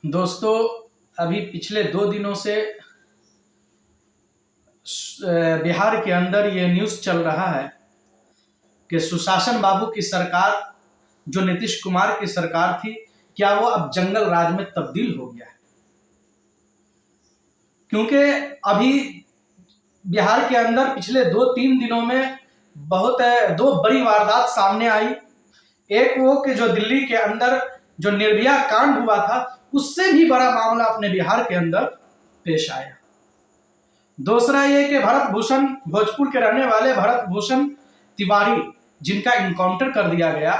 दोस्तों, अभी पिछले 2 दिनों से बिहार के अंदर ये न्यूज़ चल रहा है कि सुशासन बाबू की सरकार, जो नीतीश कुमार की सरकार थी, क्या वो अब जंगल राज में तब्दील हो गया है। क्योंकि अभी बिहार के अंदर पिछले 2-3 दिनों में बहुत 2 बड़ी वारदात सामने आई। एक वो कि जो दिल्ली के अंदर जो निर्भया कांड हुआ था, उससे भी बड़ा मामला अपने बिहार के अंदर पेश आया। दूसरा ये कि भरत भूषण, भोजपुर के रहने वाले भरत भूषण तिवारी, जिनका इनकाउंटर कर दिया गया।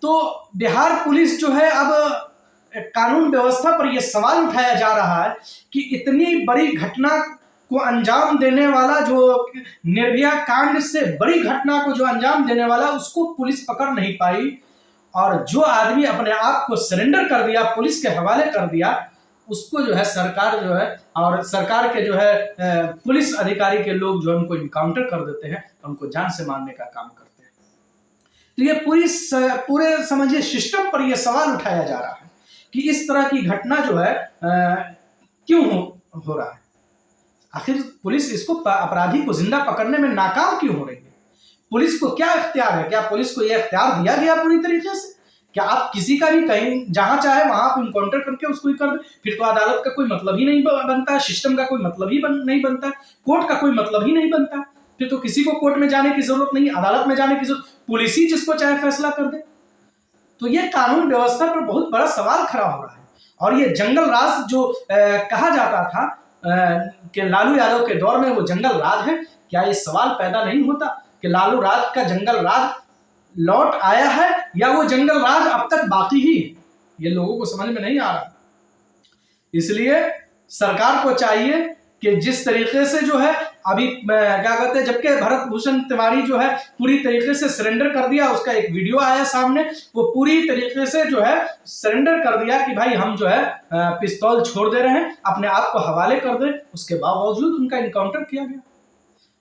तो बिहार पुलिस जो है, अब कानून व्यवस्था पर यह सवाल उठाया जा रहा है कि इतनी बड़ी घटना को अंजाम देने वाला, जो निर्भया कांड से बड़ी घटना को जो अंजाम देने वाला, उसको पुलिस पकड़ नहीं पाई। और जो आदमी अपने आप को सरेंडर कर दिया, पुलिस के हवाले कर दिया, उसको जो है सरकार जो है, और सरकार के जो है पुलिस अधिकारी के लोग जो है उनको इनकाउंटर कर देते हैं, उनको जान से मारने का काम करते हैं। तो ये पूरे समझिए सिस्टम पर यह सवाल उठाया जा रहा है कि इस तरह की घटना जो है क्यों हो रहा है। आखिर पुलिस इसको, अपराधी को जिंदा पकड़ने में नाकाम क्यों हो रही है? पुलिस को क्या इख्तियार है? क्या पुलिस को यह इख्तियार दिया गया पूरी तरीके से? क्या आप किसी का भी कहीं जहां चाहे वहां आप इनकाउंटर करके उसको ही कर दे? फिर तो अदालत का कोई मतलब ही नहीं बनता है, सिस्टम का कोई मतलब ही नहीं बनता, कोर्ट का कोई मतलब ही नहीं बनता। फिर तो किसी को कोर्ट में जाने की जरूरत नहीं, अदालत में जाने की जरूरत, पुलिस ही जिसको चाहे फैसला कर दे। तो ये कानून व्यवस्था पर बहुत बड़ा सवाल खड़ा हो रहा है। और ये जंगल राज जो कहा जाता था कि लालू यादव के दौर में वो जंगल राज है, क्या ये सवाल पैदा नहीं होता कि लालू राज का जंगल राज लौट आया है या वो जंगल राज अब तक बाकी ही? ये लोगों को समझ में नहीं आ रहा। इसलिए सरकार को चाहिए कि जिस तरीके से जो है अभी क्या कहते हैं, जबकि भरत भूषण तिवारी जो है पूरी तरीके से सरेंडर कर दिया, उसका एक वीडियो आया सामने, वो पूरी तरीके से जो है सरेंडर कर दिया कि भाई हम जो है पिस्तौल छोड़ दे रहे हैं, अपने आप को हवाले कर दे। उसके बावजूद उनका इनकाउंटर किया गया।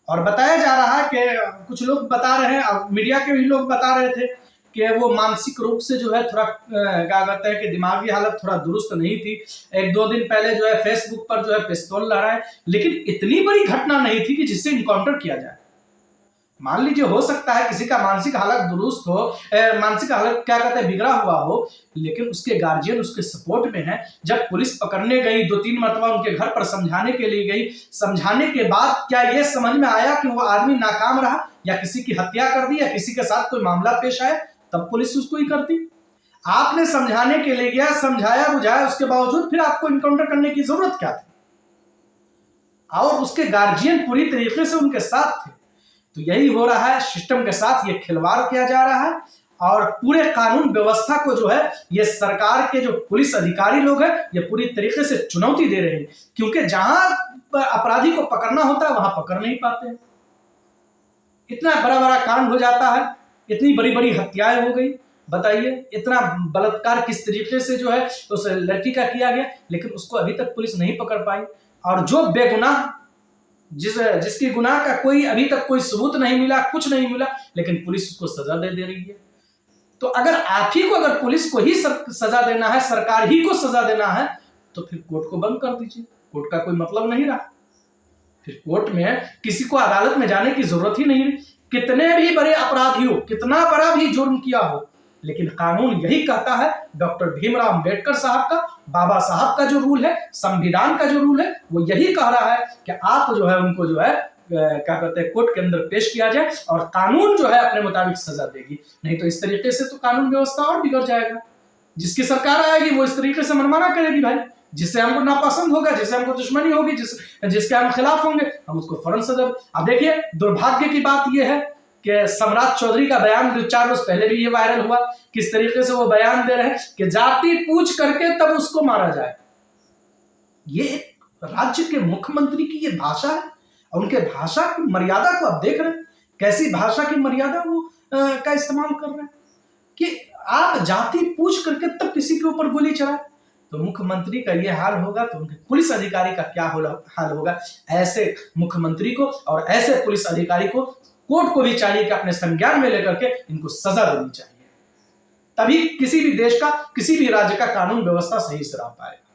और बताया जा रहा है कि कुछ लोग बता रहे हैं, मीडिया के भी लोग बता रहे थे कि वो मानसिक रूप से जो है थोड़ा क्या कहते हैं कि दिमागी हालत थोड़ा दुरुस्त नहीं थी। 1-2 दिन पहले जो है फेसबुक पर जो है पिस्तौल लहराए, लेकिन इतनी बड़ी घटना नहीं थी कि जिससे इनकाउंटर किया जाए। मान लीजिए हो सकता है किसी का मानसिक हालत दुरुस्त हो, मानसिक हालत क्या कहते हैं बिगड़ा हुआ हो, लेकिन उसके गार्जियन उसके सपोर्ट में है। जब पुलिस पकड़ने गई, 2-3 मरतबा उनके घर पर समझाने के लिए गई, समझाने के बाद क्या ये समझ में आया कि वो आदमी नाकाम रहा या किसी की हत्या कर दी या किसी के साथ कोई मामला पेश आया, तब पुलिस उसको ही करती? आपने समझाने के लिए गया, समझाया बुझाया, उसके बावजूद फिर आपको इनकाउंटर करने की जरूरत क्या थी? और उसके गार्जियन पूरी तरीके से उनके साथ थे। तो यही हो रहा है, सिस्टम के साथ ये खिलवाड़ किया जा रहा है। और पूरे कानून व्यवस्था को जो है ये सरकार के जो पुलिस अधिकारी लोग हैं, ये पूरी तरीके से चुनौती दे रहे हैं। क्योंकि जहां अपराधी को पकड़ना होता है वहां पकड़ नहीं पाते हैं। इतना बड़ा बड़ा कांड हो जाता है, इतनी बड़ी बड़ी हत्याएं हो गई। बताइए, इतना बलात्कार किस तरीके से जो है उस लड़की का किया गया, लेकिन उसको अभी तक पुलिस नहीं पकड़ पाई। और जो बेगुनाह, जिसकी गुनाह का कोई अभी तक कोई सबूत नहीं मिला, कुछ नहीं मिला, लेकिन पुलिस उसको सजा दे रही है। तो अगर आप ही को, अगर पुलिस को ही सजा देना है, सरकार ही को सजा देना है, तो फिर कोर्ट को बंद कर दीजिए। कोर्ट का कोई मतलब नहीं रहा। फिर कोर्ट में किसी को अदालत में जाने की जरूरत ही नहीं। कितने भी बड़े अपराधी हो, कितना बड़ा भी जुर्म किया हो, लेकिन कानून यही कहता है, डॉक्टर भीमराव अंबेडकर साहब का, बाबा साहब का जो रूल है, संविधान का जो रूल है, वो यही कह रहा है कि आप जो है उनको जो है क्या कहते हैं कोर्ट के अंदर पेश किया जाए और कानून जो है अपने मुताबिक सजा देगी। नहीं तो इस तरीके से तो कानून व्यवस्था और बिगड़ जाएगा। जिसकी सरकार आएगी वो इस तरीके से मनमाना करेगी। भाई, जिससे हमको नापसंद होगा, जिससे हमको दुश्मनी होगी, जिसके हम खिलाफ होंगे, हम उसको फौरन सजा। अब देखिए, दुर्भाग्य की बात यह है कि सम्राट चौधरी का बयान 4 रोज पहले भी ये वायरल हुआ। किस तरीके से वो बयान दे रहे हैं कि जाति पूछ करके तब उसको मारा जाए। ये एक राज्य के मुख्यमंत्री की ये भाषा है, और उनके भाषा की मर्यादा को आप देख रहे हैं, कैसी भाषा की मर्यादा वो का इस्तेमाल कर रहे हैं कि आप जाति पूछ करके तब किसी के ऊपर गोली चलाए। तो मुख्यमंत्री का ये हाल होगा तो उनके पुलिस अधिकारी का क्या हाल होगा? ऐसे मुख्यमंत्री को और ऐसे पुलिस अधिकारी को कोर्ट को भी चाहिए कि अपने संज्ञान में लेकर के इनको सजा देनी चाहिए। तभी किसी भी देश का, किसी भी राज्य का कानून व्यवस्था सही से रह पाएगा।